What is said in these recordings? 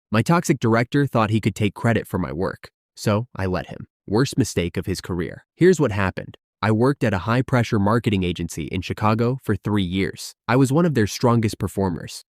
My toxic director thought he could take credit for my work, so I let him. Worst mistake of his career. Here's what happened. I worked at a high-pressure marketing agency in Chicago for 3 years. I was one of their strongest performers.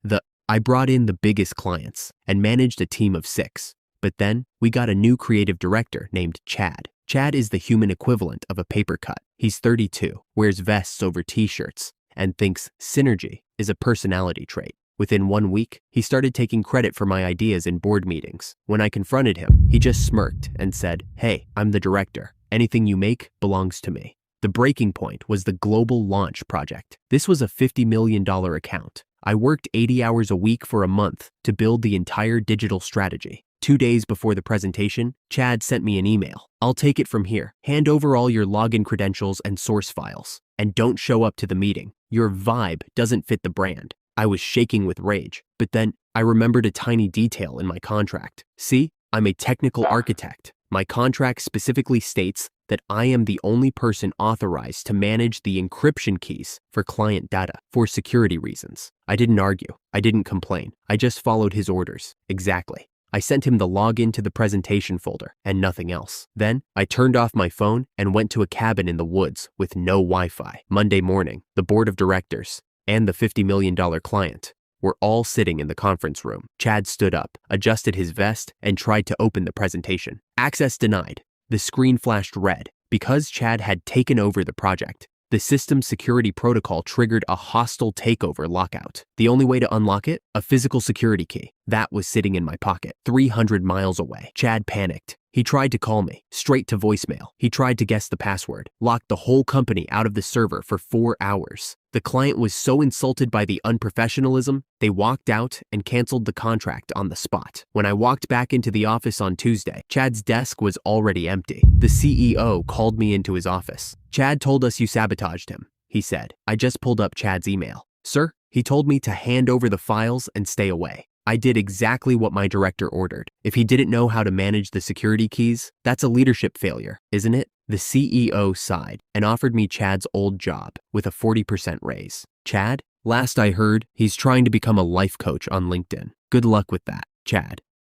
I brought in the biggest clients and managed a team of 6. But then we got a new creative director named Chad. Chad is the human equivalent of a paper cut. He's 32, wears vests over t-shirts, and thinks synergy is a personality trait. Within 1 week, he started taking credit for my ideas in board meetings. When I confronted him, he just smirked and said, "Hey, I'm the director. Anything you make belongs to me." The breaking point was the global launch project. This was a $50 million account. I worked 80 hours a week for a month to build the entire digital strategy. 2 days before the presentation, Chad sent me an email. "I'll take it from here. Hand over all your login credentials and source files. And don't show up to the meeting. Your vibe doesn't fit the brand." I was shaking with rage, but then I remembered a tiny detail in my contract. See, I'm a technical architect. My contract specifically states that I am the only person authorized to manage the encryption keys for client data for security reasons. I didn't argue. I didn't complain. I just followed his orders. Exactly. I sent him the login to the presentation folder and nothing else. Then I turned off my phone and went to a cabin in the woods with no Wi-Fi. Monday morning, the board of directors and the $50 million client were all sitting in the conference room. Chad stood up, adjusted his vest, and tried to open the presentation. Access denied. The screen flashed red. Because Chad had taken over the project, the system security protocol triggered a hostile takeover lockout. The only way to unlock it? A physical security key. That was sitting in my pocket, 300 miles away. Chad panicked. He tried to call me, straight to voicemail. He tried to guess the password, locked the whole company out of the server for 4 hours. The client was so insulted by the unprofessionalism, they walked out and canceled the contract on the spot. When I walked back into the office on Tuesday, Chad's desk was already empty. The CEO called me into his office. "Chad told us you sabotaged him," he said. I just pulled up Chad's email. "Sir, he told me to hand over the files and stay away." I did exactly what my director ordered. If he didn't know how to manage the security keys, that's a leadership failure, isn't it? The CEO sighed and offered me Chad's old job with a 40% raise. Chad? Last I heard, he's trying to become a life coach on LinkedIn. Good luck with that, Chad.